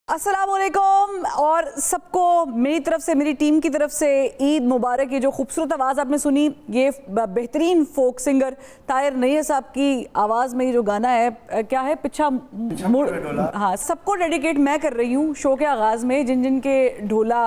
अस्सलाम वालेकुम और सबको मेरी तरफ से, मेरी टीम की तरफ से ईद मुबारक। ये जो खूबसूरत आवाज़ आपने सुनी, ये बेहतरीन फोक सिंगर ताहिर नैयर साहब की आवाज़ में ये जो गाना है, क्या है, पिछा मुड़, हाँ, सबको डेडिकेट मैं कर रही हूँ शो के आगाज़ में। जिन जिन के ढोला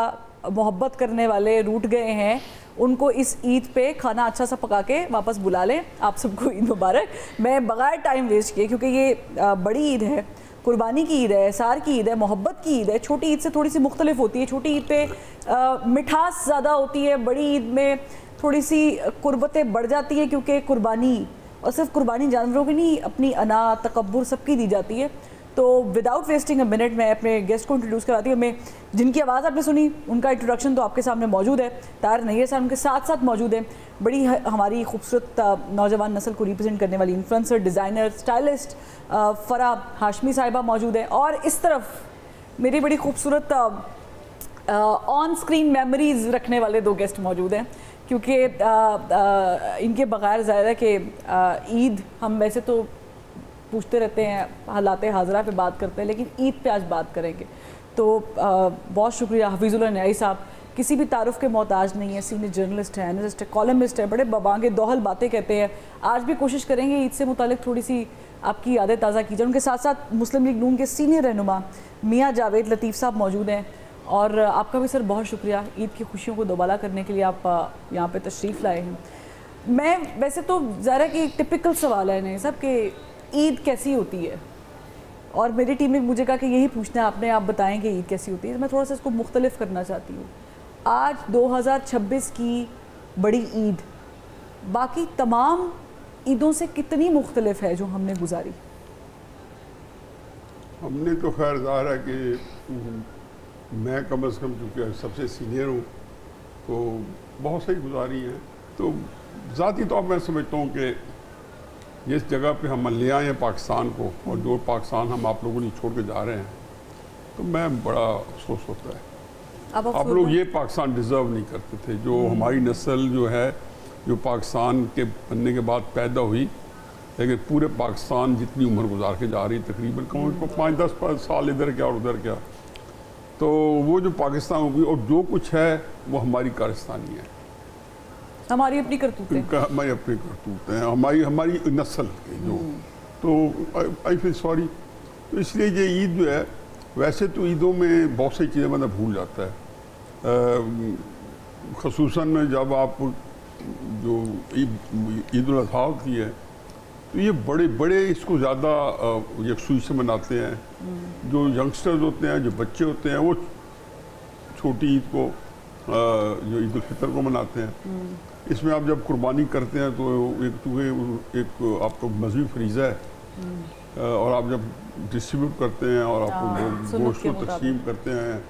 मोहब्बत करने वाले रूठ गए हैं, उनको इस ईद पे खाना अच्छा सा पका के वापस बुला लें। आप सबको ईद मुबारक। मैं बगैर टाइम वेस्ट किए, क्योंकि ये बड़ी ईद है, कुर्बानी की ईद है, सार की ईद है, मोहब्बत की ईद है। छोटी ईद से थोड़ी सी मुख्तलिफ होती है। छोटी ईद पे मिठास ज़्यादा होती है, बड़ी ईद में थोड़ी सी कुर्बतें बढ़ जाती है, क्योंकि कुर्बानी, और सिर्फ कुर्बानी जानवरों की नहीं, अपनी अना तकब्बुर सबकी दी जाती है। तो विदाउट वेस्टिंग अ मिनट मैं अपने गेस्ट को इंट्रोड्यूस कराती हूँ। मैं जिनकी आवाज़ आपने सुनी, उनका इंट्रोडक्शन तो आपके सामने मौजूद है। ताहिर नैयर साहब उनके साथ साथ मौजूद है। बड़ी हमारी खूबसूरत नौजवान नस्ल को रिप्रेजेंट करने वाली इन्फ्लुएंसर, डिज़ाइनर, स्टाइलिस्ट फ़रा हाशमी साहिबा मौजूद है। और इस तरफ मेरी बड़ी खूबसूरत ऑन स्क्रीन मेमोरीज़ रखने वाले दो गेस्ट मौजूद हैं, क्योंकि इनके बगैर ज़ाहिर है कि ईद, हम वैसे तो पूछते रहते हैं, हालात हाज़रा पे बात करते हैं, लेकिन ईद पे आज बात करेंगे। तो बहुत शुक्रिया। हफीज़ुल्लाह न्याई साहब किसी भी तारुफ के मोहताज नहीं है, सीनियर जर्नलिस्ट है, एनालिस्ट है, कॉलमिस्ट है, बड़े बबांगे दोहल बातें कहते हैं। आज भी कोशिश करेंगे ईद से मुतालिक थोड़ी सी आपकी यादें ताज़ा की जाए। उनके साथ साथ मुस्लिम लीग नून के सीनियर रहनुमा मियाँ जावेद लतीफ़ साहब मौजूद हैं। और आपका भी सर बहुत शुक्रिया, ईद की खुशियों को दोबाला करने के लिए आप यहाँ पर तशरीफ़ लाए हैं। मैं वैसे तो ज़रा कि एक टिपिकल सवाल है नहीं सब कि ईद कैसी होती है, और मेरी टीम ने मुझे कहा कि यही पूछना है आपने, आप बताएं कि ईद कैसी होती है। तो मैं थोड़ा सा इसको मुख्तलिफ करना चाहती हूँ। आज 2026 की बड़ी ईद बाकी तमाम ईदों से कितनी मुख्तलिफ है जो हमने गुजारी? हमने तो खैर ज़ाहिर है कि मैं कम अज़ कम चूँकि सबसे सीनियर हूँ तो बहुत सही गुजारी है। तो ज़ाती तौर पर मैं समझता हूँ कि जिस जगह पे हम ले आए हैं पाकिस्तान को, और जो पाकिस्तान हम आप लोगों ने छोड़ के जा रहे हैं, तो मैं बड़ा अफसोस होता है। आप लोग ये पाकिस्तान डिज़र्व नहीं करते थे। जो हमारी नस्ल जो है, जो पाकिस्तान के बनने के बाद पैदा हुई, लेकिन पूरे पाकिस्तान जितनी उम्र गुजार के जा रही, तकरीबन कम को 5-10 साल इधर क्या और उधर क्या, तो वो जो पाकिस्तान होगी और जो कुछ है वो हमारी कारस्तानी है, हमारी अपनी करतूतें, हमारी अपनी करतूत हैं, हमारी नस्ल के जो। तो आई फील सॉरी। तो इसलिए ये ईद जो है, वैसे तो ईदों में बहुत सी चीज़ें बंदा भूल जाता है, ख़ुसूसन जब आप जो ईद उल अज़हा होती है, तो ये बड़े बड़े इसको ज़्यादा यकसुई से मनाते हैं। जो यंगस्टर्स होते हैं, जो बच्चे होते हैं, वो छोटी ईद को, जो ईद उल फितर को मनाते हैं। इसमें आप जब कुर्बानी करते हैं तो एक आपको मजहबी फरीज़ा है, और आप जब डिस्ट्रीब्यूट करते हैं और आपको गोश्त को तकसीम करते हैं,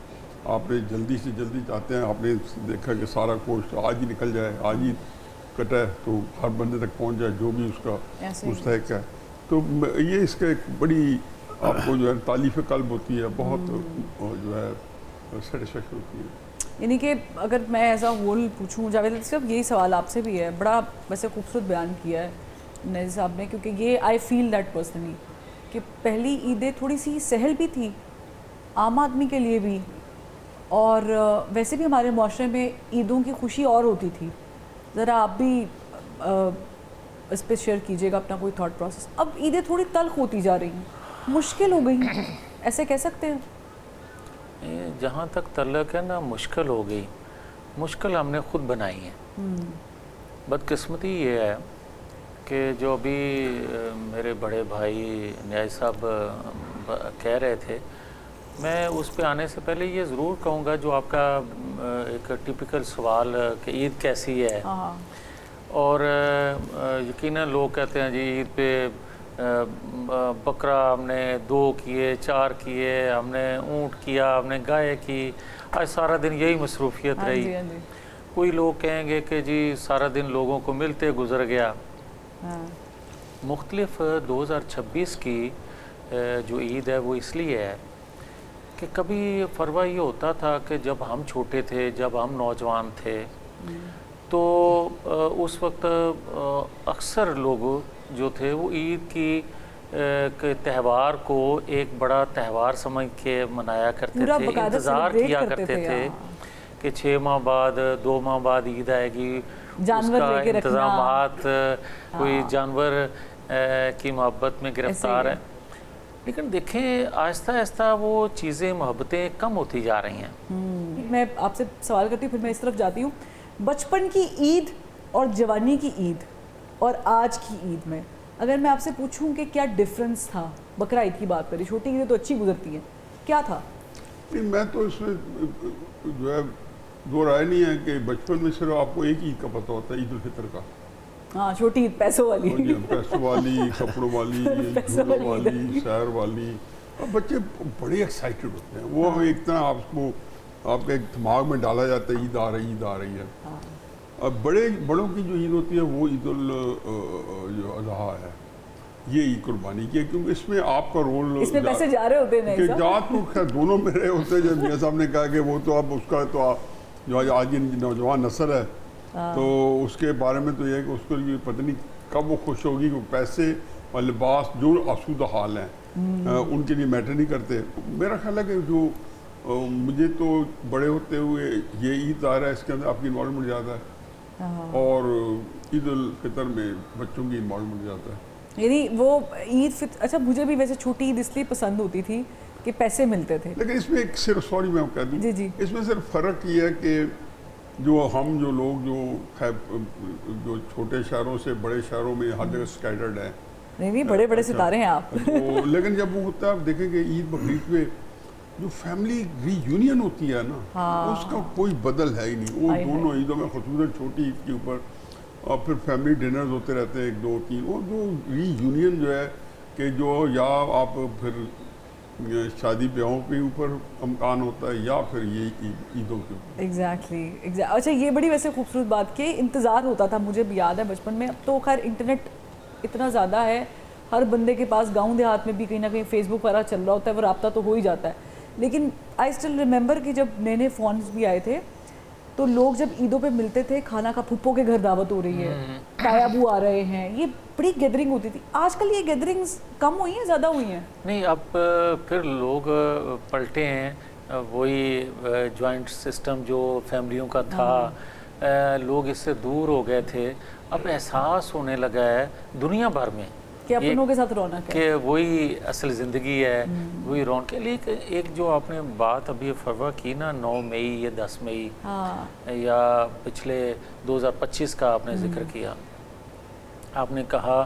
आपने जल्दी से जल्दी चाहते हैं, आपने देखा कि सारा गोश्त आज ही निकल जाए, आज ही कटा है, तो हर बंदे तक पहुंच जाए जो भी उसका मुस्तहक है। तो ये इसका एक बड़ी आपको जो है तालीफ़ कल्ब होती है, बहुत जो है सेटिस्फेक्शन होती है। यानी कि अगर मैं एज अ होल पूछूं, जावेद साहब यही सवाल आपसे भी है। बड़ा वैसे खूबसूरत बयान किया है नैयर साहब ने, क्योंकि ये आई फील दैट पर्सनली कि पहली ईदें थोड़ी सी सहल भी थी आम आदमी के लिए भी, और वैसे भी हमारे माशरे में ईदों की खुशी और होती थी। ज़रा आप भी इस पर शेयर कीजिएगा अपना कोई थॉट प्रोसेस। अब ईदें थोड़ी तल्ख होती जा रही हैं, मुश्किल हो गई, ऐसे कह सकते हैं? जहाँ तक तल्लक है ना, मुश्किल हो गई। मुश्किल हमने ख़ुद बनाई है। बदकिस्मती ये है कि जो अभी मेरे बड़े भाई न्याय साहब कह रहे थे, मैं उस पे आने से पहले ये ज़रूर कहूँगा, जो आपका एक टिपिकल सवाल कि ईद कैसी है, और यकीनन लोग कहते हैं जी ईद पे बकरा हमने 2 किए, 4 किए, हमने ऊँट किया, हमने गाय की, आज सारा दिन यही मसरूफियत रही। कोई लोग कहेंगे कि जी सारा दिन लोगों को मिलते गुजर गया। मुख्तलिफ 2026 की जो ईद है वो इसलिए है कि कभी फरवा ये होता था कि जब हम छोटे थे, जब हम नौजवान थे, तो उस वक्त अक्सर लोग जो थे वो ईद की کے تہوار کو ایک بڑا تہوار سمجھ کے منایا کرتے پورا تھے، باقاعدہ انتظار celebrate کیا کرتے کرتے تھے، تھے کہ 6 ماہ بعد 2 ماہ بعد عید آئے گی، اس جانور کا لے کے رکھنا، انتظامات، کوئی جانور کی محبت میں گرفتار ہے. لیکن دیکھیں آہستہ آہستہ وہ چیزیں محبتیں کم ہوتی جا رہی ہیں. میں آپ سے سوال کرتی ہوں، پھر میں اس طرف جاتی ہوں. بچپن کی عید اور جوانی کی عید اور آج کی عید میں اگر میں آپ سے پوچھوں کہ کیا ڈفرنس تھا، بقرہ عید کی بات کری، چھوٹی عیدیں تو اچھی گزرتی ہیں، کیا تھا؟ نہیں، میں تو اس میں جو ہے دو رائے نہیں ہے کہ بچپن میں صرف آپ کو ایک عید کا پتہ ہوتا ہے، عید الفطر کا. ہاں، چھوٹی عید پیسوں والی. پیسوں والی، کپڑوں والی، جھولوں والی، سیر والی. اور بچے بڑے ایکسائٹیڈ ہوتے ہیں. وہ ایک طرح آپ کو آپ کے دماغ میں ڈالا جاتا ہے عید آ رہی، عید آ رہی ہے. اور بڑوں کی جو عید ہوتی ہے وہ عید جو اضحیٰ ہے، یہ عید قربانی کی ہے، کیونکہ اس میں آپ کا رول، اس میں پیسے جا رہے ہوتے ہیں. کہ جات تو خیر دونوں میں رہے ہوتے ہیں. جب میاں صاحب نے کہا کہ وہ تو اب اس کا تو جو آج کی نوجوان نسل ہے تو اس کے بارے میں تو یہ ہے کہ اس کو یہ پتہ نہیں کب وہ خوش ہوگی کہ پیسے اور لباس جو آسودہ حال ہیں ان کے لیے میٹر نہیں کرتے. میرا خیال ہے کہ جو مجھے تو بڑے ہوتے ہوئے یہ عید آ رہا ہے، اس کے اندر آپ کی انوالومنٹ زیادہ ہے، اور عید الفطر میں بچوں کی انوالومنٹ زیادہ ہے. یعنی وہ عید فطر، اچھا مجھے بھی ویسے چھوٹی عید اس لیے پسند ہوتی تھی کہ پیسے ملتے تھے. لیکن اس میں ایک صرف سوری میں کہہ دوں، جی اس میں صرف فرق یہ ہے کہ جو ہم جو لوگ جو چھوٹے شہروں سے بڑے شہروں میں ہر جگہ اسکیٹرڈ ہیں. نہیں بڑے بڑے ستارے ہیں آپ. لیکن جب وہ ہوتا ہے آپ دیکھیں کہ عید بقرعید میں جو فیملی ری یونین ہوتی ہے نا، اس کا کوئی بدل ہے ہی نہیں. وہ دونوں عیدوں میں خصوصاً چھوٹی عید کے اوپر، اور پھر فیملی ڈنرز ہوتے رہتے ہیں 1 2 3. وہ جو ری یونین جو ہے کہ جو یا آپ پھر شادی بیاہوں کے اوپر امکان ہوتا ہے یا پھر یہ عیدوں کے اوپر. ایگزیکٹلی. اچھا یہ بڑی ویسے خوبصورت بات کہ انتظار ہوتا تھا، مجھے بھی یاد ہے بچپن میں. اب تو خیر انٹرنیٹ اتنا زیادہ ہے، ہر بندے کے پاس گاؤں دیہات میں بھی کہیں نہ کہیں فیس بک وغیرہ چل رہا ہوتا ہے، وہ رابطہ تو ہو ہی جاتا ہے. لیکن آئی اسٹل ریممبر کہ جب نئے نئے فونز بھی آئے تھے تو لوگ جب عیدوں پہ ملتے تھے، کھانا کا پھپھو کے گھر دعوت ہو رہی ہے، تایا ابو آ رہے ہیں، یہ بڑی گیدرنگ ہوتی تھی. آج کل یہ گیدرنگز کم ہوئی ہیں، زیادہ ہوئی ہیں؟ نہیں، اب پھر لوگ پلٹے ہیں. وہی جوائنٹ سسٹم جو فیملیوں کا تھا، لوگ اس سے دور ہو گئے تھے. اب احساس ہونے لگا ہے دنیا بھر میں کہ اپنوں کے ساتھ رونق ہے، کہ وہی اصل زندگی ہے، وہی رونق کے لیے. ایک جو آپ نے بات ابھی فروا کی نا 9 مئی یا 10 مئی یا پچھلے 2025 کا آپ نے ذکر کیا، آپ نے کہا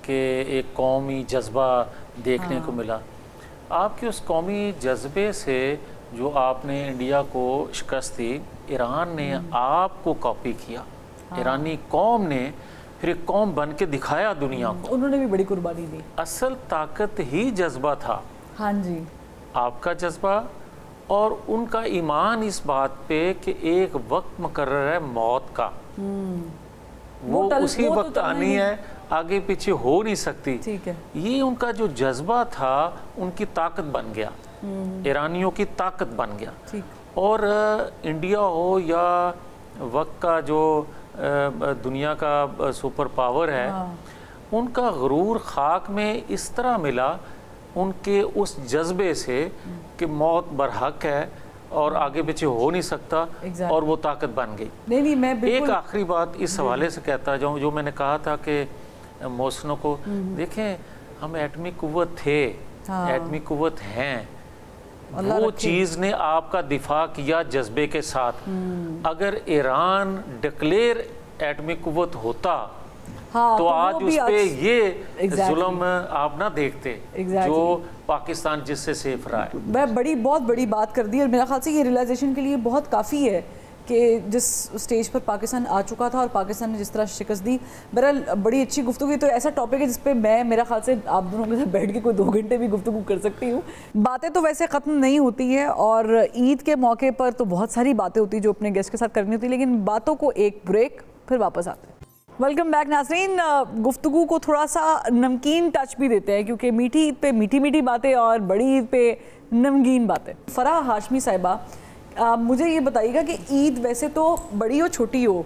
کہ ایک قومی جذبہ دیکھنے کو ملا. آپ کے اس قومی جذبے سے جو آپ نے انڈیا کو شکست دی، ایران نے آپ کو کاپی کیا. ایرانی قوم نے پھر ایک قوم بن کے دکھایا دنیا کو. انہوں نے بھی بڑی قربانی دی. اصل طاقت ہی جذبہ تھا. ہاں جی، آپ کا جذبہ اور ان کا ایمان اس بات پہ کہ ایک وقت مقرر ہے موت کا، وہ اسی وقت آنی ہے، آگے پیچھے ہو نہیں سکتی. ٹھیک ہے. یہ ان کا جو جذبہ تھا ان کی طاقت بن گیا، ایرانیوں کی طاقت بن گیا. اور انڈیا ہو یا وقت کا جو دنیا کا سپر پاور ہے، ان کا غرور خاک میں اس طرح ملا ان کے اس جذبے سے کہ موت برحق ہے اور آگے پیچھے ہو نہیں سکتا، اور وہ طاقت بن گئی. نہیں میں ایک آخری بات اس حوالے سے کہتا جاؤں، جو میں نے کہا تھا کہ محسنوں کو دیکھیں، ہم ایٹمی قوت تھے، ایٹمی قوت ہیں. وہ چیز نے آپ کا دفاع کیا جذبے کے ساتھ. اگر ایران ڈکلیئر ایٹمی قوت ہوتا تو آج اس پہ یہ ظلم آپ نہ دیکھتے جو پاکستان جس سے سیف رہا ہے. میں بہت بڑی بات کر دی، اور میرا خیال سے یہ ریلائزیشن کے لیے بہت کافی ہے کہ جس سٹیج پر پاکستان آ چکا تھا اور پاکستان نے جس طرح شکست دی. بہرحال بڑی اچھی گفتگو. تو ایسا ٹاپک ہے جس پہ میں میرا خیال سے آپ دونوں کے ساتھ بیٹھ کے کوئی 2 گھنٹے بھی گفتگو کر سکتی ہوں. باتیں تو ویسے ختم نہیں ہوتی ہے، اور عید کے موقع پر تو بہت ساری باتیں ہوتی جو اپنے گیسٹ کے ساتھ کرنی ہوتی، لیکن باتوں کو ایک بریک، پھر واپس آتے ہیں. ویلکم بیک ناظرین. گفتگو کو تھوڑا سا نمکین ٹچ بھی دیتے ہیں کیونکہ میٹھی عید پہ میٹھی میٹھی باتیں اور بڑی عید پہ نمکین باتیں. فرح ہاشمی صاحبہ، مجھے یہ بتائیے گا کہ عید ویسے تو بڑی ہو چھوٹی ہو،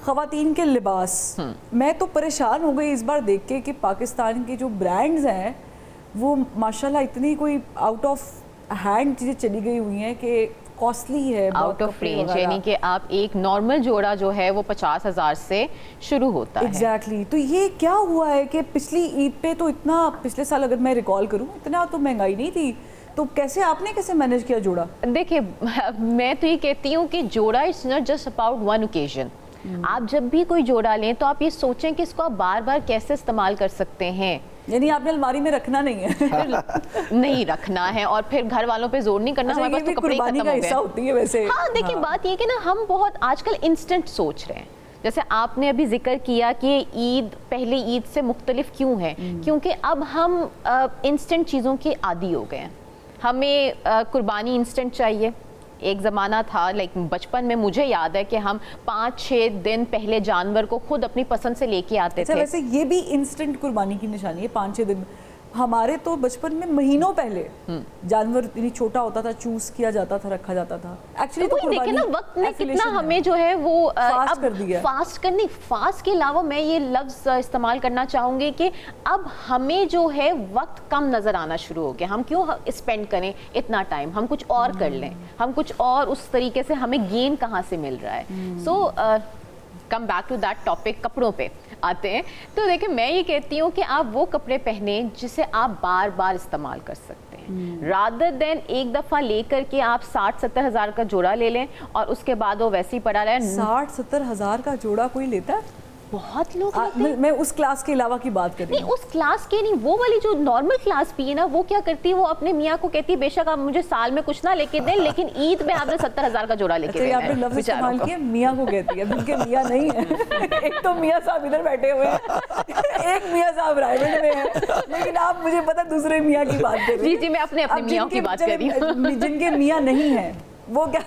خواتین کے لباس، میں تو پریشان ہو گئی اس بار دیکھ کے کہ پاکستان کے جو برانڈز ہیں वो माशाल्लाह इतनी कोई आउट ऑफ हैंड चीज़ें चली गई हुई हैं कि कॉस्टली है, आउट ऑफ रेंज, यानी कि आप एक नॉर्मल जोड़ा जो है वो 50,000 से शुरू होता है। एग्जैक्टली। तो ये क्या हुआ है कि पिछली ईद पे तो इतना, पिछले साल अगर मैं रिकॉल करूं, इतना तो महंगाई नहीं थी, तो कैसे आपने कैसे मैनेज किया जोड़ा? देखिए मैं तो ये कहती हूँ कि जोड़ा it's not just about one occasion. आप जब भी कोई जोड़ा लें तो आप ये सोचें कि इसको आप बार बार कैसे इस्तेमाल कर सकते हैं। यानी आपने अलमारी में रखना नहीं है। नहीं रखना है और फिर घर वालों पे जोर नहीं करना, हमारे पास तो कपड़े ही खत्म हो गए। होती है वैसे। हाँ देखिए, बात ये कि ना हम बहुत आजकल इंस्टेंट सोच रहे हैं। जैसे आपने अभी जिक्र किया कि ईद पहले ईद से मुख्तलिफ क्यों है, क्योंकि अब हम इंस्टेंट चीज़ों के आदी हो गए हैं। हमें कुर्बानी इंस्टेंट चाहिए। एक ज़माना था, लाइक बचपन में मुझे याद है कि हम 5-6 दिन पहले जानवर को खुद अपनी पसंद से लेके आते थे। वैसे ये भी इंस्टेंट कुर्बानी की निशानी है, 5-6 दिन। हमारे तो बचपन में महीनों पहले जानवर इतनी छोटा होता था, चूज किया जाता था, रखा जाता था। एक्चुअली तो देखे ना वक्त ने कितना हमें जो है वो फास्ट कर दिया। फास्ट के अलावा मैं ये लफ्ज़ इस्तेमाल करना चाहूँगी कि अब हमें जो है वक्त कम नज़र आना शुरू हो गया। हम क्यों स्पेंड करें इतना टाइम, हम कुछ और कर लें, हम कुछ और उस तरीके से हमें गेन कहाँ से मिल रहा है। So come back to that topic, कपड़ों पे आते हैं। तो देखिए मैं ये कहती हूँ कि आप वो कपड़े पहने जिसे आप बार बार इस्तेमाल कर सकते हैं, रादर देन एक दफ़ा लेकर के आप 60-70 हज़ार का जोड़ा ले लें और उसके बाद वो वैसे ही पड़ा रहे। 60-70 हज़ार का जोड़ा कोई लेता है? बहुत लोग लेते हैं। मैं उस क्लास के अलावा की बात कर रही हूँ। नहीं, उस क्लास के नहीं, वो वाली जो नॉर्मल क्लास भी है ना, वो क्या करती है, वो अपने मियाँ को कहती है बेशक आप मुझे साल में कुछ ना लेके दें, लेकिन ईद में आपने 70 हज़ार का जोड़ा लेके देना है। आपने लफ्ज़ इस्तेमाल किया, मियाँ को कहती है, बल्कि मियाँ नहीं है। एक तो मियाँ साहब इधर बैठे हुए हैं, एक मियाँ साहब रायगढ़ में है, लेकिन आप मुझे पता दूसरे मियाँ की बात कर रही हैं। जी मैं अपने मियाँ की बात कर रही हूँ। जिनके मियाँ नहीं है वो क्या,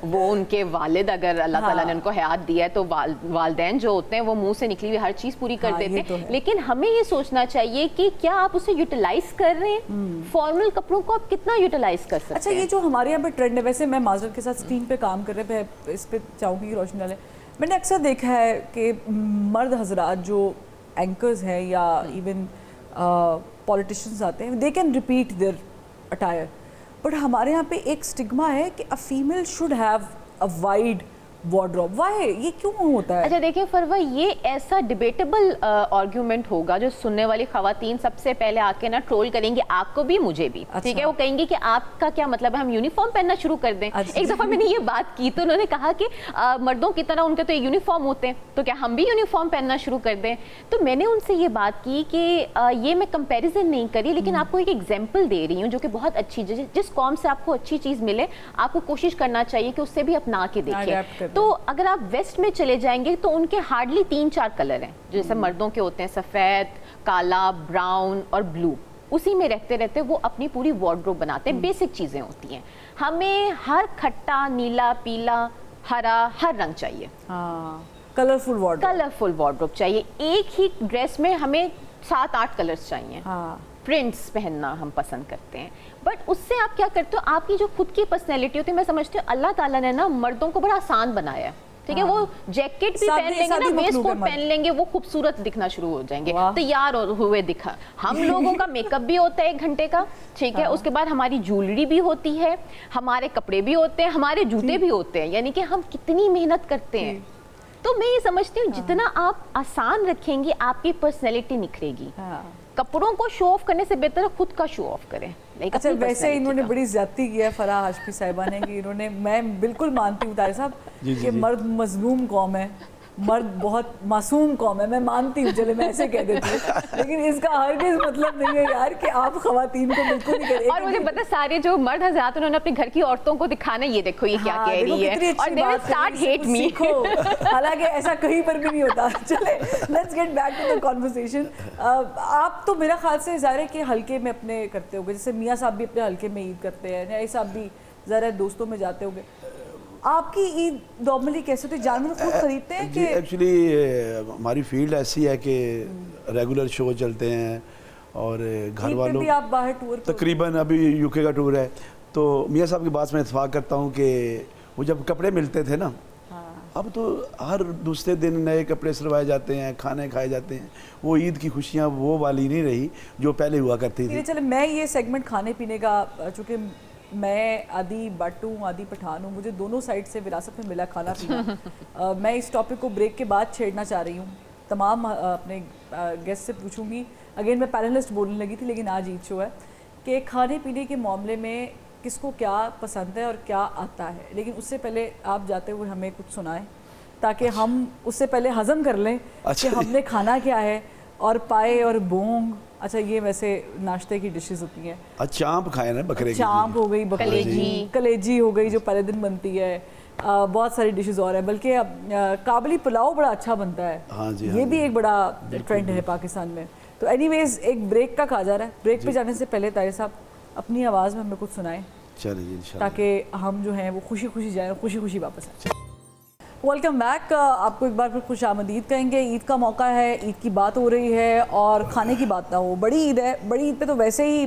वो उनके वालिद, अगर अल्लाह ताला ने उनको हयात दिया है तो वालिदैन जो होते हैं वो मुंह से निकली हुई हर चीज़ पूरी कर देते हैं। लेकिन हमें ये सोचना चाहिए कि क्या आप उसे यूटिलाइज कर रहे हैं। फॉर्मल कपड़ों को आप कितना यूटिलाइज कर सकते हैं। अच्छा, ये जो हमारे यहाँ पे ट्रेंड है, वैसे मैं माजरत के साथ स्क्रीन पे काम कर रहे हैं, इस पे चाहूँगी रोशनी डालें। मैंने अक्सर देखा है कि मर्द हजरात जो एंकर्स हैं या इवन पॉलिटिशियंस आते हैं, they can repeat their attire, but हमारे यहाँ पे एक स्टिग्मा है कि a female should have a wide wardrobe. Why, ये क्यों होता है? अच्छा देखिए फरवा, ये ऐसा डिबेटेबल आर्ग्यूमेंट होगा जो सुनने वाली खवातीन सबसे पहले आके ना ट्रोल करेंगी, आपको भी मुझे भी। अच्छा। ठीक है, वो कहेंगे कि आपका क्या मतलब है, हम यूनिफॉर्म पहनना शुरू कर दें। अच्छा। एक दफ़ा मैंने ये बात की तो उन्होंने कहा कि मर्दों की तरह उनके तो यूनिफॉर्म होते हैं, तो क्या हम भी यूनिफॉर्म पहनना शुरू कर दें। तो मैंने उनसे ये बात की कि ये मैं कंपेरिजन नहीं करी, लेकिन आपको एक एग्जाम्पल दे रही हूँ जो कि बहुत अच्छी, जिस कौम से आपको अच्छी चीज़ मिले आपको कोशिश करना चाहिए कि उससे भी अपना के देखें। तो अगर आप वेस्ट में चले जाएंगे तो उनके हार्डली 3-4 कलर हैं, जैसे मर्दों के होते हैं सफ़ेद, काला, ब्राउन और ब्लू। उसी में रहते रहते वो अपनी पूरी वार्डरोब बनाते हैं। बेसिक चीज़ें होती हैं। हमें हर खट्टा, नीला, पीला, हरा, हर रंग चाहिए। कलरफुल वार्डरोब, कलरफुल वार्डरोब चाहिए। एक ही ड्रेस में हमें 7-8 कलर्स चाहिए। प्रिंट्स पहनना हम पसंद करते हैं, बट उससे आप क्या करते हो, आपकी जो खुद की पर्सनैलिटी होती है, मैं समझती हूँ अल्लाह ताला ने ना मर्दों को बड़ा आसान बनाया है। ठीक है, वो जैकेट भी पहन लेंगे ना, वेस्ट कोट पहन लेंगे, वो खूबसूरत दिखना शुरू हो जाएंगे, तैयार हुए दिखा। हम लोगों का मेकअप भी होता है 1 घंटे का, ठीक है, उसके बाद हमारी ज्वेलरी भी होती है, हमारे कपड़े भी होते हैं, हमारे जूते भी होते हैं, यानी कि हम कितनी मेहनत करते हैं। तो मैं ये समझती हूँ जितना आप आसान रखेंगे आपकी पर्सनैलिटी निखरेगी। कपड़ों को शो ऑफ करने से बेहतर खुद का शो ऑफ करें। अच्छा, वैसे इन्होंने बड़ी ज्यादती की है फराह हाशमी साहिबा ने कि इन्होंने, मैं बिल्कुल मानती हूँ तारिक साहब कि मर्द मजलूम कौम है, मर्द बहुत मासूम कौम है, मैं मानती हूँ, चले मैं ऐसे कह देती हूँ, लेकिन इसका हरगिज़ मतलब नहीं है यार कि आप खवातीन को बिल्कुल नहीं करें। और मुझे पता सारे जो मर्द हज़रात उन्होंने अपने घर की औरतों को दिखाना, ये देखो ये क्या कह रही है, और they will start hate me. हालांकि ऐसा कहीं पर भी नहीं होता। चले let's get back to the conversation. आप तो मेरा ख्याल से ज़ाहिर है कि हल्के में अपने करते होगे, जैसे मियाँ साहब भी अपने हल्के में ईद करते हैं, नई साहब भी ज़रा दोस्तों में जाते होंगे। आपकी ईद नॉर्मली कैसे होती है, जानवर खुद खरीदते हैं कि? एक्चुअली हमारी फील्ड ऐसी है कि रेगुलर शो चलते हैं और घर वालों भी आप बाहर टूर, तकरीबन अभी यूके का टूर है, तो मियाँ साहब की बात में इत्तेफाक करता हूँ कि वो जब कपड़े मिलते थे ना, अब तो हर दूसरे दिन नए कपड़े सिलवाए जाते हैं, खाने खाए जाते हैं। वो ईद की खुशियाँ वो वाली नहीं रही जो पहले हुआ करती थी। चले मैं ये सेगमेंट खाने पीने का, चूँकि मैं आदि भट्ट हूँ आदि पठान हूँ, मुझे दोनों साइड से विरासत में मिला खाना पीना। मैं इस टॉपिक को ब्रेक के बाद छेड़ना चाह रही हूँ, तमाम अपने गेस्ट से पूछूंगी। अगेन मैं पैनलिस्ट बोलने लगी थी लेकिन आज ईद शो है कि खाने पीने के मामले में किसको क्या पसंद है और क्या आता है, लेकिन उससे पहले आप जाते हुए हमें कुछ सुनाएं ताकि हम उससे पहले हजम कर लें कि हमने खाना क्या है। और पाए और बोंग, अच्छा ये वैसे नाश्ते की डिशेस होती हैं। चांप खाए ना बकरे की, चांप हो गई, बकरे की कलेजी हो गई जो पहले दिन बनती है, बहुत सारी डिशेस और है, बल्कि काबली पुलाव बड़ा अच्छा बनता है। हाँ जी, ये भी एक बड़ा ट्रेंड है पाकिस्तान में। तो एनीवेज एक ब्रेक का कहा जा रहा है, ब्रेक पे जाने से पहले ताहिर साहब अपनी आवाज़ में हमें कुछ सुनाएं चलिए इंशाल्लाह, ताकि हम जो हैं वो खुशी खुशी जाएं और खुशी खुशी वापस आएं। वेलकम बैक, आपको एक बार फिर खुश आमदीद कहेंगे। ईद का मौका है, ईद की बात हो रही है और खाने की बात ना हो। बड़ी ईद है, बड़ी ईद पे तो वैसे ही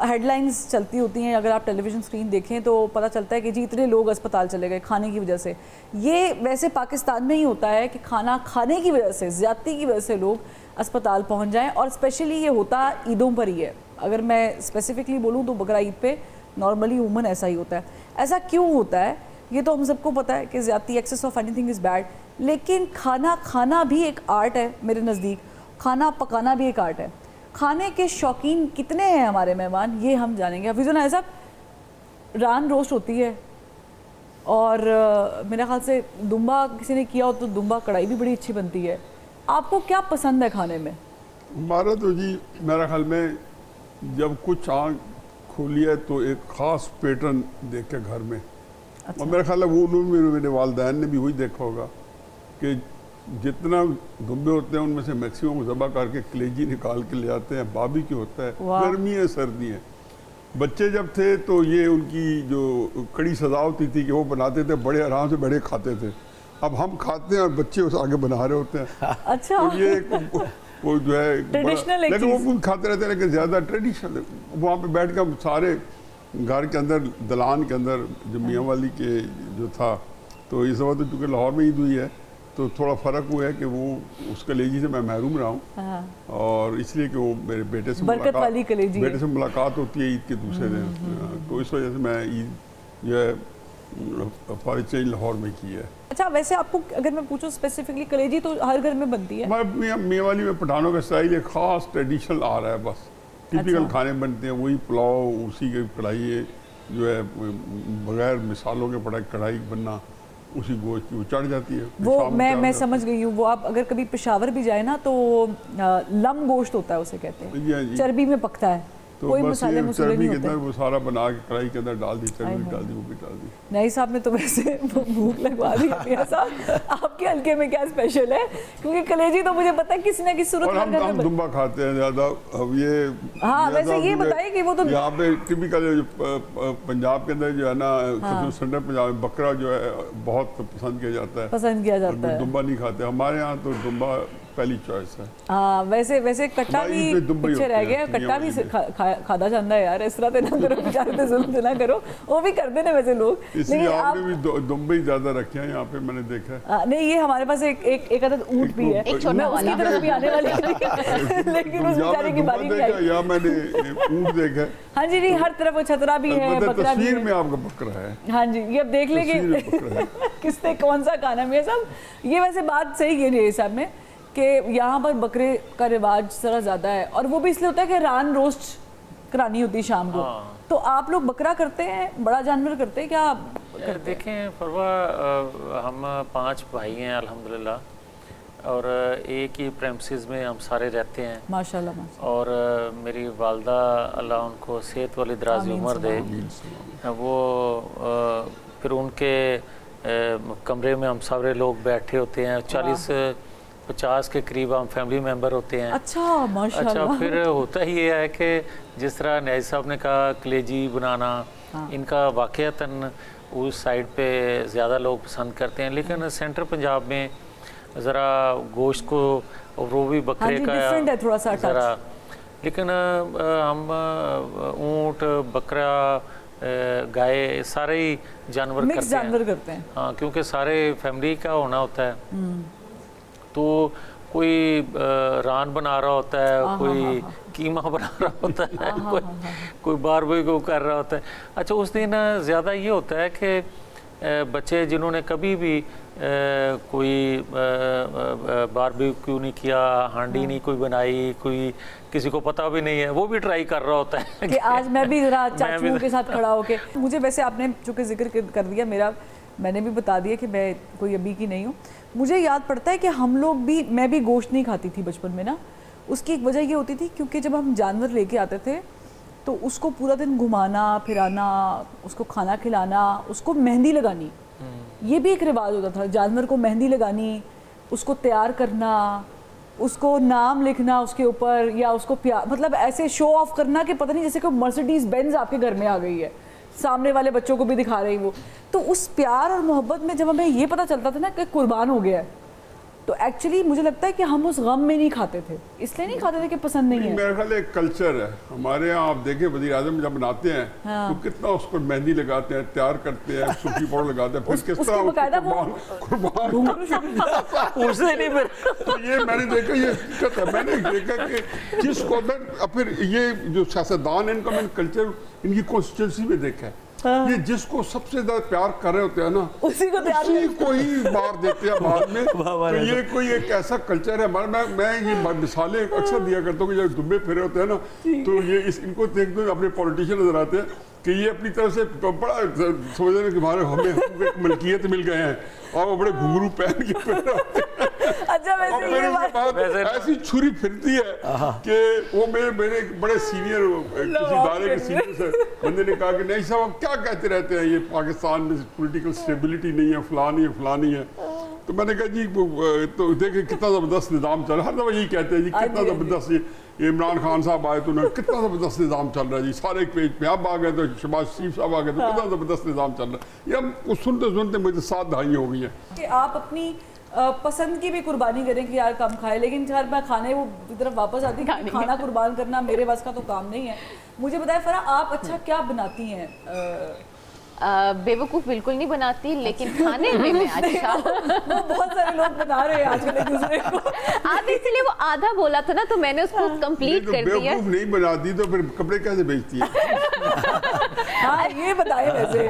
हेडलाइंस चलती होती हैं। अगर आप टेलीविज़न स्क्रीन देखें तो पता चलता है कि जी इतने लोग अस्पताल चले गए खाने की वजह से। ये वैसे पाकिस्तान में ही होता है कि खाना खाने की वजह से, ज़्यादती की वजह से लोग अस्पताल पहुंच जाएं, और स्पेशली ये होता ईदों पर ही है। अगर मैं स्पेसिफिकली बोलूँ तो बकरा ईद पे नॉर्मली उमन ऐसा ही होता है। ऐसा क्यों होता है ये तो हम सबको पता है कि ज़्यादती, excess of anything is bad, लेकिन खाना खाना भी एक आर्ट है मेरे नज़दीक। खाना पकाना भी एक आर्ट है। खाने के शौकीन कितने हैं हमारे मेहमान, ये हम जानेंगे। हफीजुल नाज़र साहब, रान रोस्ट होती है और मेरे ख्याल से दुम्बा किसी ने किया हो तो दुम्बा कढ़ाई भी बड़ी अच्छी बनती है। आपको क्या पसंद है खाने में? हमारा तो जी मेरा ख्याल में जब कुछ आँख खोली है तो एक ख़ास पैटर्न देख के घर में, अच्छा। और मेरा ख्याल है वो उन्होंने, मेरे वालदैन ने भी वही देखा होगा कि जितना दुम्बे होते हैं उनमें से मैक्सिमम ज़बा करके कलेजी निकाल के ले आते हैं। बाबी की होता है, गर्मी है सर्दी है। बच्चे जब थे तो ये उनकी जो कड़ी सज़ा होती थी कि वो बनाते थे, बड़े आराम से बड़े खाते थे। अब हम खाते हैं और बच्चे उस आगे बना रहे होते हैं। अच्छा। तो ये वो जो है ट्रेडिशनल, लेकिन वो खुद खाते रहते हैं, लेकिन ज़्यादा ट्रेडिशनल। वहाँ पे बैठ कर सारे घर के अंदर, दलान के अंदर जो मियाँ वाली के जो था, तो इस वक्त तो चूँकि लाहौर में ईद हुई है तो थोड़ा फ़र्क हुआ है कि वो उस कलेजी से मैं महरूम रहा हूँ, और इसलिए कि वो मेरे बेटे से मुलाकात होती है ईद के दूसरे दिन, तो इस वजह से मैं ईद जो है फारिग लाहौर में की है। अच्छा, वैसे आपको अगर मैं पूछूं स्पेसिफिकली, कलेजी तो हर घर में बनती है। हमारे मियाँ वाली में पठानों का स्टाइल एक ख़ास ट्रेडिशनल आ रहा है, बस टिपिकल खाने बनते हैं, वही पुलाव, उसी के कढ़ाई जो है बगैर मिसालों के कढ़ाई बनना, उसी गोश्त की वो चढ़ जाती है। वो मैं समझ गई हूँ। वो आप अगर कभी पेशावर भी जाए ना तो लम गोश्त होता है उसे कहते हैं, चर्बी में पकता है, तो कोई मसाले मसूले नहीं होते। वो सारा बना के कढ़ाई के अंदर डाल दी, चर्बी डाल दी, वो भी डाल दी। नहीं साहब ने तो वैसे भूख लगवा दी है साहब। आपके हल्के में क्या स्पेशल है? क्योंकि कलेजी तो मुझे पता है किसी न किसी सूरत में हम दुम्बा खाते हैं ज़्यादा। अब ये हाँ, वैसे ये बताइए कि वो तो यहाँ पे टिपिकल पंजाब के अंदर जो है ना, सेंट्रल पंजाब में बकरा जो है बहुत पसंद किया जाता है, पसंद किया जाता है। दुम्बा नहीं खाते हमारे यहाँ, तो दुम्बा पहली चॉइस है। हाँ, वैसे कट्टा भी पीछे रह गया, कट्टा भी खादा जाता है यार, इस तरह तो ना करो, बेचारे तो जुल्म ना करो, वो भी करते ना वैसे लोग। इसलिए आपने भी दुम्बे ज़्यादा रखे हैं यहाँ पे, मैंने देखा है। नहीं, ये हमारे पास एक अदद ऊँट भी है, एक छोटा वाला, उसकी तरफ भी आने वाली लेकिन उस बेचारे की बारी नहीं आई। या मैंने ऊँट देखा है। हाँ जी, नहीं हर तरफ वो छतरा भी है, बकरा भी है। तस्वीर में आपका बकरा है। हाँ जी, ये अब देख लेंगे किसने कौन सा खाना में सब। ये वैसे बात सही कह रही है साहब ने कि यहाँ पर बकरे का रिवाज जरा ज़्यादा है, और वो भी इसलिए होता है कि रान रोस्ट करानी होती है शाम को। तो आप लोग बकरा करते हैं, बड़ा जानवर करते हैं क्या? देखें फरवा, हम 5 भाई हैं अल्हम्दुलिल्लाह, और एक ही प्रेमिसेस में हम सारे रहते हैं माशाल्लाह, माशाल्लाह। और मेरी वालदा अल्लाह उनको सेहत वाली दराज़ी उम्र दे, वो फिर उनके कमरे में हम सारे लोग बैठे होते हैं, 40-50 के करीब हम फैमिली मेंबर होते हैं। अच्छा, माशाल्लाह। अच्छा, फिर होता ही ये है कि जिस तरह नैज साहब ने कहा कलेजी बनाना, इनका वाक़यातन उस साइड पे ज़्यादा लोग पसंद करते हैं, लेकिन सेंट्रल पंजाब में ज़रा गोश्त को, और वो भी बकरे का थोड़ा सा ज़रा, लेकिन हम ऊँट, बकरा गाय, सारे ही जानवर मिक्स करते हैं। जानवर करते हैं। हाँ, क्योंकि सारे फैमिली का होना होता है, तो कोई रान बना रहा होता है, कोई कीमा बना रहा होता है, कोई बारबेक्यू कर रहा होता है। अच्छा, उस दिन ज़्यादा ये होता है कि बच्चे जिन्होंने कभी भी कोई बारबेक्यू नहीं किया, हांडी नहीं कोई बनाई, कोई किसी को पता भी नहीं है, वो भी ट्राई कर रहा होता है कि आज मैं भी जरा चाचुओं के साथ खड़ा होके। मुझे वैसे आपने चूँकि जिक्र कर दिया, मैंने भी बता दिया कि मैं कोई अभी की नहीं हूँ। मुझे याद पड़ता है कि हम लोग भी, मैं भी गोश्त नहीं खाती थी बचपन में ना। उसकी एक वजह ये होती थी क्योंकि जब हम जानवर लेके आते थे तो उसको पूरा दिन घुमाना फिराना, उसको खाना खिलाना, उसको मेहंदी लगानी, ये भी एक रिवाज होता था। जानवर को मेहंदी लगानी, उसको तैयार करना, उसको नाम लिखना उसके ऊपर, या उसको प्यार, मतलब ऐसे शो ऑफ करना कि पता नहीं जैसे कोई मर्सिडीज बेंज आपके घर में आ गई है, सामने वाले बच्चों को भी दिखा रही वो। तो उस प्यार और मोहब्बत में जब हमें ये पता चलता था ना कि कुर्बान हो गया है, तो एक्चुअली मुझे लगता है कि हम उस गम में नहीं खाते थे। इसलिए नहीं खाते थे कि पसंद नहीं है। मेरा ख्याल एक कल्चर है हमारे यहाँ। आप देखें वज़ीर आज़म जब बनाते हैं तो कितना उसको मेहंदी लगाते हैं, तैयार करते हैं, सूखी पाउडर लगाते हैं, फिर किस तरह कुर्बान उससे नहीं फिर तो ये मैंने देखा, ये हकीकत है। मैंने देखा कि जिसको फिर ये जो सियासतदान है इनका मैंने कल्चर इनकी कॉन्स्टिट्यूंसी में देखा है। ये जिसको सबसे ज्यादा प्यार कर रहे होते हैं ना, उसी को ही मार देते हैं बाद में। तो ये कोई एक ऐसा कल्चर है हमारा। मैं ये मिसालें अक्सर दिया करता हूँ कि जब दुबे फिरे होते हैं ना, तो ये इनको देख दो अपने पॉलिटिशियन नजर आते हैं कि ये अपनी तरफ से बड़ा समझ रहे हैं कि हमें एक मलकियत मिल गए हैं, और वो बड़े घुंघरू पहन के फिर आते हैं। अच्छा, वैसे ये बात ऐसी छुरी फिरती है कि वो मेरे बड़े सीनियर किसी इदारे के सीनियर से बंदे ने कहा कि नहीं साहब आप क्या कहते रहते हैं, ये पाकिस्तान में पॉलिटिकल स्टेबिलिटी नहीं है, फलानी है। तो मैंने कहा जी तो देखे कितना ज़बरदस्त निज़ाम चल रहा है। हर दफ़ा यही कहते हैं जी कितना ज़बरदस्त, ये इमरान खान साहब आए तो उन्होंने कितना ज़बरदस्त निज़ाम चल रहा है जी, सारे एक पेज पे आप आ गए तो शहबाज शरीफ साहब आ गए तो कितना ज़बरदस्त निज़ाम चल रहा है। ये हम सुनते सुनते मुझे 7 दहाइयाँ हो गई हैं कि आप अपनी पसंद की भी कुर्बानी करें कि यार कम खाए, लेकिन यार मैं खाने वो की तरफ वापस आती हूँ कि खाना कुर्बान करना मेरे बस का तो काम नहीं है। मुझे बताएं फरा, आप अच्छा क्या बनाती हैं? बेवकूफ़ बिल्कुल नहीं बनाती, लेकिन खाने में मैं अच्छा वो बहुत सारे लोग बना रहे हैं आजकल एक दूसरे को। आप इसलिए वो आधा बोला था ना, तो मैंने उसको कंप्लीट तो कर दिया। बेवकूफ नहीं बनाती तो फिर कपड़े कैसे बेचती है? हाँ, ये बताएं वैसे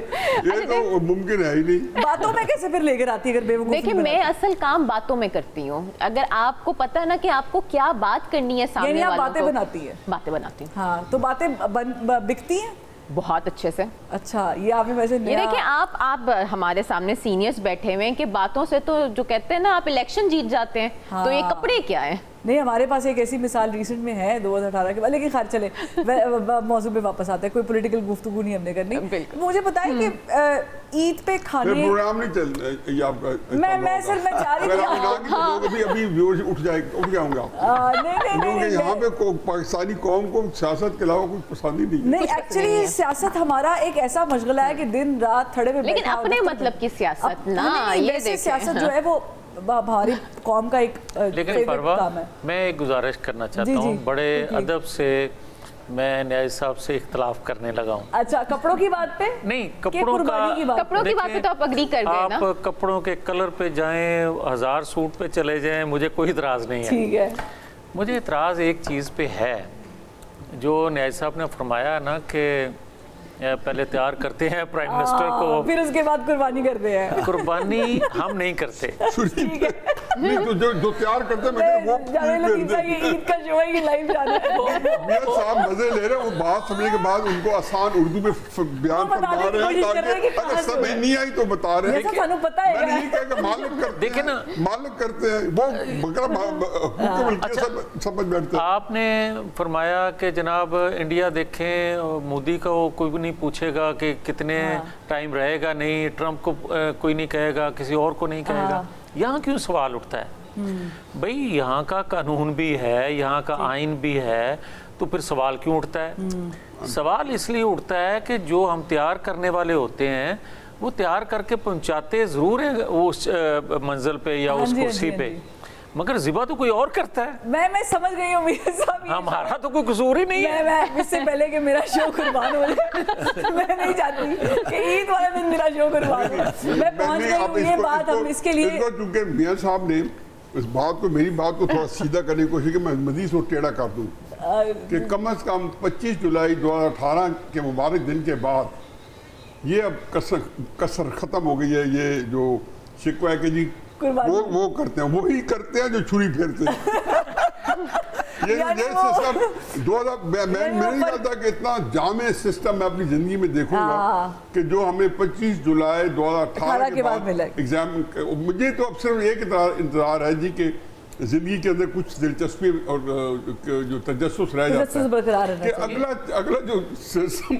ये तो मुमकिन है ही नहीं। बातों में कैसे फिर लेकर आती है अगर बेवकूफ? देखिए, मैं असल काम बातों में करती हूँ। अगर आपको पता ना कि आपको क्या बात करनी है सामने वालों को, बातें बनाती है। बातें बनाती हूँ। हाँ, तो बातें बिकती हैं बहुत अच्छे से। अच्छा, ये आपने वैसे ये देखिए, आप हमारे सामने सीनियर्स बैठे हुए हैं कि बातों से तो जो कहते हैं ना आप इलेक्शन जीत जाते हैं। हाँ। तो ये कपड़े क्या है? नहीं, हमारे पास एक ऐसी मिसाल रिसेंट में है 2018 के बाद, लेकिन खैर चले मौजूद पे वापस आते हैं। कोई पॉलिटिकल गुफ्तगू नहीं हमने करनी। मुझे बताएं कि ईद पे खाने प्रोग्राम नहीं चल ये आपका। मैं सर मैं जा रही थी अभी व्यूअर्स उठ जाएंगे क्योंकि यहाँ पे पाकिस्तानी कौम को सियासत के अलावा कुछ पसंद ही नहीं। एक्चुअली सियासत हमारा एक ऐसा मशगला है कि दिन रात थड़े में, लेकिन अपने मतलब की सियासत ना, ये सियासत जो है वो हमारी कौम का एक लेकिन परवा मैं एक गुजारिश करना चाहता हूँ, बड़े अदब से मैं न्याय साहब से इख्तलाफ करने लगा हूँ। अच्छा, कपड़ों की बात पे नहीं, कपड़ों की बात पे तो आप अग्री कर गए ना। आप कपड़ों के कलर पे जाएं, 1000 सूट पे चले जाएं, मुझे कोई इतराज़ नहीं है। ठीक है, मुझे इतराज़ एक चीज़ पे है, जो न्याय साहब ने फरमाया ना कि पहले तैयार करते हैं प्राइम मिनिस्टर को, फिर उसके बाद कुर्बानी करते हैं। कुर्बानी हम नहीं करते। नहीं तो जो तैयार करते हैं वो ईद का शो है, ये लाइव जाना है। मियां साहब मजे ले रहे हैं, वो बात समझने के बाद उनको आसान उर्दू में बयान फरमा रहे हैं ताकि अगर समझ नहीं आई तो बता रहे हैं। जैसा पता है मैंने ये कहा कि मालिक करते देखे ना, मालिक करते हैं वो समझ बैठते हैं। आपने फरमाया कि जनाब इंडिया देखें, मोदी को कोई भी नहीं पूछेगा कि कितने टाइम रहेगा, नहीं ट्रंप को कोई नहीं कहेगा, किसी और को नहीं कहेगा। यहाँ क्यों सवाल उठता है? भाई यहाँ का कानून भी है, यहाँ का आइन भी है, तो फिर सवाल क्यों उठता है? सवाल इसलिए उठता है कि जो हम तैयार करने वाले होते हैं वो तैयार करके पहुँचाते ज़रूर हैं उस मंजिल पे या उस कुर्सी पे, मगर ज़िबा तो कोई और करता है, मैं समझ गई हूँ मियां साहब, ये हमारा तो कोई कसूर ही नहीं है। मैं इससे पहले कि मेरा शो कुर्बान हो जाए मैं नहीं चाहती कि ईद वाले दिन मेरा शो कुर्बान हो। मैं पहुंच गई हूँ, ये बात हम इसके लिए चूंकि मियां साहब ने इस बात को, मेरी बात को थोड़ा सीधा करने की कोशिश की, मैं मजीद को टेढ़ा कर दूं कि कम से कम 25 जुलाई 2018 के मुबारक दिन के बाद ये अब कसर ख़त्म हो गई है। ये जो शिकवा है कि जी वो करते हैं, वही करते हैं जो छुरी फेरते हैं। ये सिस्टम 2000 मैं नहीं चाहता कि इतना जामे सिस्टम मैं अपनी जिंदगी में देखूंगा कि जो हमें 25 जुलाई 2018 के बाद एग्जाम। मुझे तो अब सिर्फ एक इंतजार है जी कि जिंदगी के अंदर कुछ दिलचस्पी और जो तजस्सुस रह जाता है कि अगला जो सिस्टम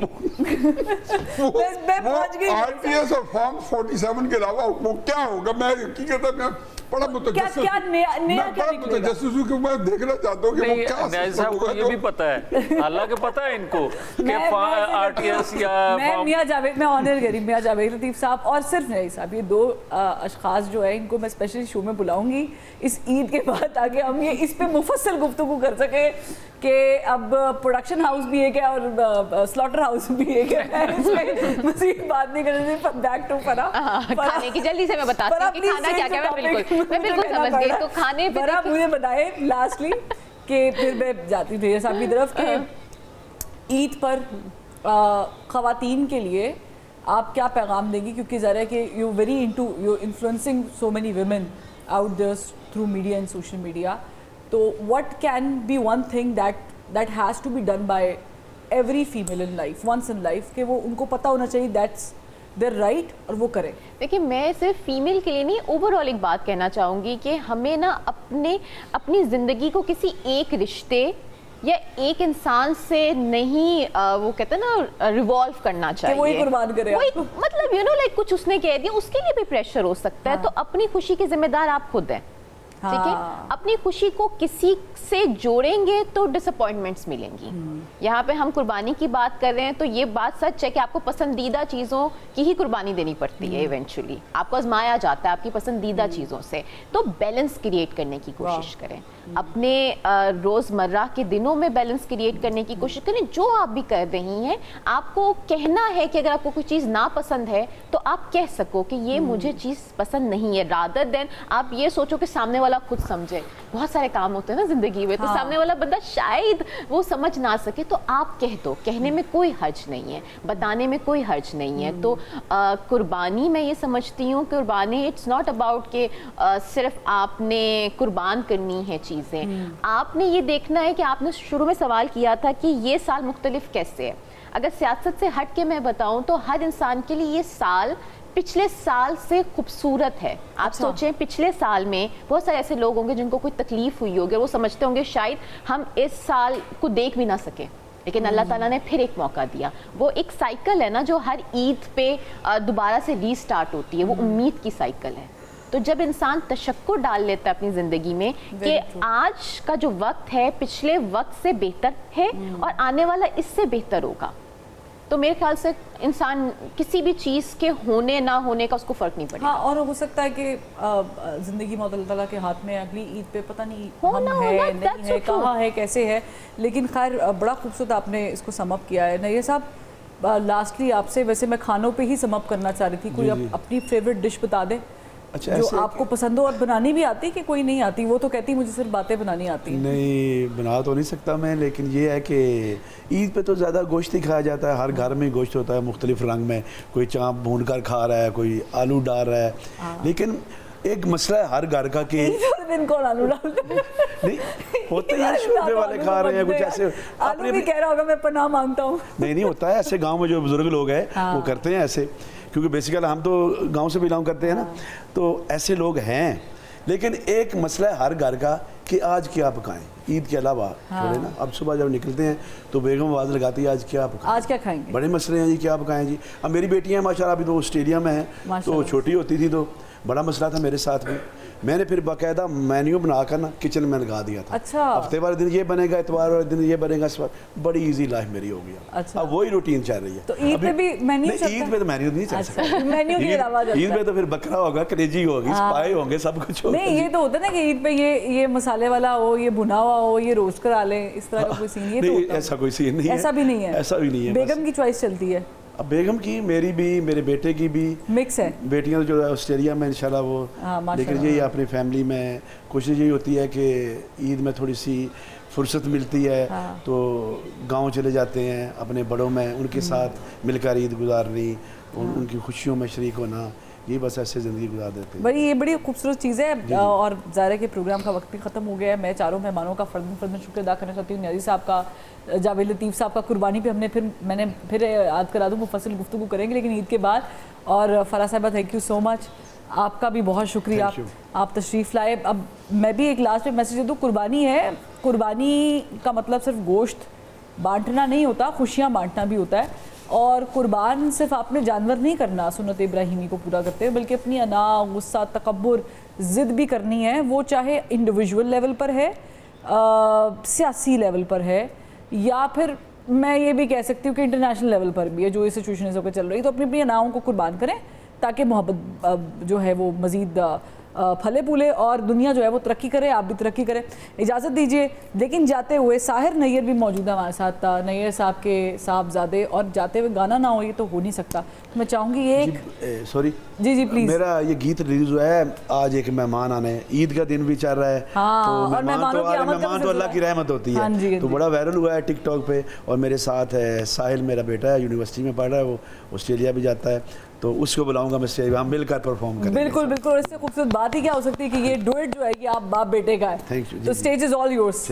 वो आरटीएस और फॉर्म 47 के अलावा वो क्या होगा। मैं हकीकत में बड़ा मुतजस्सिस हूं कि मैं देखना चाहता हूँ कि वो क्या साहब को ये भी पता है, अल्लाह के पता है इनको कि आरटीएस या मैं मियां जावेद, मैं ऑनर करी मियां जावेद लतीफ़ साहब और सिर्फ नहीं साहब, ये दो अशखास जो है इनको मैं स्पेशली शो में बुलाऊंगी इस ईद के बाद, ताकि हम ये इस पे मुफस्सल गुफ्तगू कर सके कि अब प्रोडक्शन हाउस भी एक है और स्लॉटर हाउस भी एक है। इसमें मज़ीद बात नहीं कर रही। बैक टू फराह, खाने की जल्दी से मैं बताती हूँ कि खाना क्या क्या। मैं बिल्कुल समझ गई। तो खाने पे आप मुझे बताएं लास्टली कि फिर मैं जाती हूँ मेरे साहब की तरफ कि ईद पर ख़वातीन के लिए आप क्या पैगाम देंगी, क्योंकि ज़रा कि you very into you influencing so many women out there through media and social media, तो what can be one thing that has to be done by every female in life once in life, कि वो उनको पता होना चाहिए that's there right और वो करें। देखिए, मैं सिर्फ फीमेल के लिए नहीं, ओवरऑल एक बात कहना चाहूँगी कि हमें ना अपनी ज़िंदगी को किसी एक रिश्ते या एक इंसान से नहीं वो कहते हैं ना रिवॉल्व करना चाहिए, वही कुर्बान करे वही, मतलब यू नो लाइक कुछ उसने कह दिया उसके लिए भी प्रेशर हो सकता है। तो अपनी खुशी के जिम्मेदार आप खुद हैं, ठीक है। अपनी खुशी को किसी से जोड़ेंगे तो डिसअपॉइंटमेंट्स मिलेंगी। यहाँ पे हम कुर्बानी की बात कर रहे हैं तो ये बात सच है कि आपको पसंदीदा चीज़ों की ही कुर्बानी देनी पड़ती है। इवेंचुअली आपको आजमाया जाता है आपकी पसंदीदा चीज़ों से। तो बैलेंस क्रिएट करने की कोशिश करें, अपने रोज़मर्रा के दिनों में बैलेंस क्रिएट करने की कोशिश करें। जो आप भी कर रही हैं, आपको कहना है कि अगर आपको कोई चीज़ ना पसंद है तो आप कह सको कि ये मुझे चीज़ पसंद नहीं है, रादर देन आप ये सोचो कि सामने वाला खुद समझे। बहुत सारे काम होते हैं ना जिंदगी में, तो सामने वाला बंदा शायद वो समझ ना सके तो आप कह दो, कहने में कोई हर्ज नहीं है, बताने में कोई हर्ज नहीं है। तो कुर्बानी मैं ये समझती हूँ, कुर्बानी इट्स नॉट अबाउट कि सिर्फ आपने कुर्बान करनी है चीज़ें, आपने ये देखना है कि आपने शुरू में सवाल किया था कि ये साल मुख्तलिफ कैसे है। अगर सियासत से हट के मैं बताऊँ तो हर इंसान के लिए ये साल पिछले साल से खूबसूरत है। आप सोचें, पिछले साल में बहुत सारे ऐसे लोग होंगे जिनको कोई तकलीफ हुई होगी, वो समझते होंगे शायद हम इस साल को देख भी ना सके, लेकिन अल्लाह ताला ने फिर एक मौका दिया। वो एक साइकिल है ना जो हर ईद पे दोबारा से रीस्टार्ट होती है, वो उम्मीद की साइकिल है। तो जब इंसान तशक्कुर डाल लेता है अपनी ज़िंदगी में कि आज का जो वक्त है पिछले वक्त से बेहतर है और आने वाला इससे बेहतर होगा, तो मेरे ख्याल से इंसान किसी भी चीज़ के होने ना होने का उसको फ़र्क नहीं पड़ेगा। हाँ, और हो सकता है कि ज़िंदगी मौत अल्लाह ताला के हाथ में, अगली ईद पे पता नहीं होना, हम है नहीं है, कहाँ है, कैसे है। लेकिन खैर बड़ा खूबसूरत आपने इसको समअप किया है। नैयर साहब, लास्टली आपसे वैसे मैं खानों पे ही समअप करना चाह रही थी, कोई अपनी फेवरेट डिश बता दें जो आपको पसंद हो और बनानी भी आती, कि कोई नहीं आती, वो तो कहती मुझे सिर्फ बातें बनानी आती हैं। नहीं, बना तो नहीं सकता मैं, लेकिन ये है कि ईद पे तो ज़्यादा गोश्त ही खाया जाता है। हर घर में गोश्त होता है मुख्तलिफ रंग में, कोई चाँप भून कर खा रहा है, कोई आलू डाल रहा है। लेकिन एक मसला है हर घर का कि दिन कौन आलू डालता है? नहीं होते हैं, शोरबे वाले खा रहे हैं कुछ ऐसे, आलू भी कह रहा होगा मैं पनाह मांगता हूँ। नहीं होता है ऐसे, गाँव में जो बुजुर्ग लोग हैं वो करते हैं ऐसे, क्योंकि बेसिकली हम तो गांव से बिलोंग करते हैं ना, तो ऐसे लोग हैं। लेकिन एक मसला है हर घर का کہ آج کیا پکائیں عید کے علاوہ چھوڑے نا. اب صبح جب نکلتے ہیں تو بیگم آواز لگاتی ہے آج کیا پکائیں, آج کیا کھائیں گے. بڑے مسئلے ہیں جی کیا پکائیں جی. اب میری بیٹیاں ماشاءاللہ ابھی تو آسٹریلیا میں ہیں, تو چھوٹی ہوتی تھی تو بڑا مسئلہ تھا میرے ساتھ بھی. میں نے پھر باقاعدہ مینیو بنا کر نا کچن میں لگا دیا تھا. اچھا. ہفتے والے دن یہ بنے گا, اتوار والے دن یہ بنے گا. بڑی ایزی لائف میری ہو گیا. اچھا. اب وہی روٹین چل رہی ہے. تو عید پہ بھی مینیو چلتا ہے؟ عید پہ تو مینیو نہیں چل سکتا. مینیو کے علاوہ عید پہ تو پھر بکرا ہوگا, کلیجی ہوگی, اسپائے ہوں گے, سب کچھ ہوگا. نہیں یہ تو ہوتا ہے نا کہ عید پہ یہ مسالے والا ہو, یہ بھنا ہوا ہو, یہ روسٹ کرا لیں, اس طرح کا کوئی سین. یہ تو ایسا کوئی سین نہیں ہے. ایسا بھی نہیں ہے. ایسا بھی نہیں ہے. بیگم کی چوائس چلتی ہے. اب بیگم کی, میری بھی, میرے بیٹے کی بھی مکس ہے. بیٹیاں جو ہے آسٹریلیا میں انشاءاللہ وہ, لیکن یہی اپنی فیملی میں کوشش یہی ہوتی ہے کہ عید میں تھوڑی سی فرصت ملتی ہے تو گاؤں چلے جاتے ہیں اپنے بڑوں میں, ان کے ساتھ مل کر عید گزارنی, ان کی خوشیوں میں شریک ہونا, یہ بس ایسے زندگی گزار دیتے ہیں. یہ بڑی خوبصورت چیز ہے. اور ظاہر ہے کہ پروگرام کا وقت بھی ختم ہو گیا ہے. میں چاروں مہمانوں کا فرداً شکر ادا کرنا چاہتی ہوں. نیازی صاحب کا, جاوید لطیف صاحب کا, قربانی پہ میں نے پھر یاد کرا دوں, مفصل گفتگو کریں گے لیکن عید کے بعد. اور فرح صاحبہ تھینک یو سو مچ, آپ کا بھی بہت شکریہ, آپ تشریف لائے. اب میں بھی ایک لاسٹ پہ میسیج دے دوں, قربانی ہے, قربانی کا مطلب صرف گوشت بانٹنا نہیں ہوتا, خوشیاں بانٹنا بھی ہوتا ہے. اور قربان صرف آپ نے جانور نہیں کرنا سنت ابراہیمی کو پورا کرتے ہوئے, بلکہ اپنی انا, غصہ, تکبر, ضد بھی کرنی ہے. وہ چاہے انڈیویجول لیول پر ہے, سیاسی لیول پر ہے, یا پھر میں یہ بھی کہہ سکتی ہوں کہ انٹرنیشنل لیول پر بھی ہے, جو یہ سچویشن ہو کے چل رہی. تو اپنی اپنی اناؤں کو قربان کریں تاکہ محبت جو ہے وہ مزید پھلے پھولے اور دنیا جو ہے وہ ترقی کرے, آپ بھی ترقی کریں. اجازت دیجیے. لیکن جاتے ہوئے ساحر نیّر بھی موجود ہے ہمارے ساتھ, نیّر صاحب کے صاحبزادے, اور جاتے ہوئے گانا نہ ہو یہ تو ہو نہیں سکتا. میں چاہوں گی ایک سوری جی پلیز, میرا یہ گیت ریلیز ہوا ہے آج, ایک مہمان آنے, عید کا دن بھی چل رہا ہے, تو مہمان تو اللہ کی رحمت ہوتی ہے, تو بڑا وائرل ہوا ہے ٹک ٹاک پہ. اور میرے ساتھ ہے ساحل, میرا بیٹا ہے, یونیورسٹی میں پڑھ رہا ہے, وہ آسٹریلیا بھی جاتا ہے, تو اس کو بلاؤں گا میں, ہم مل کر پرفارم کریں گے. بالکل. اور اس سے خوبصورت بات ہی کیا ہو سکتی ہے کہ یہ ڈوئٹ جو ہے یہ آپ باپ بیٹے کا ہے. تو اسٹیج از آل یورس.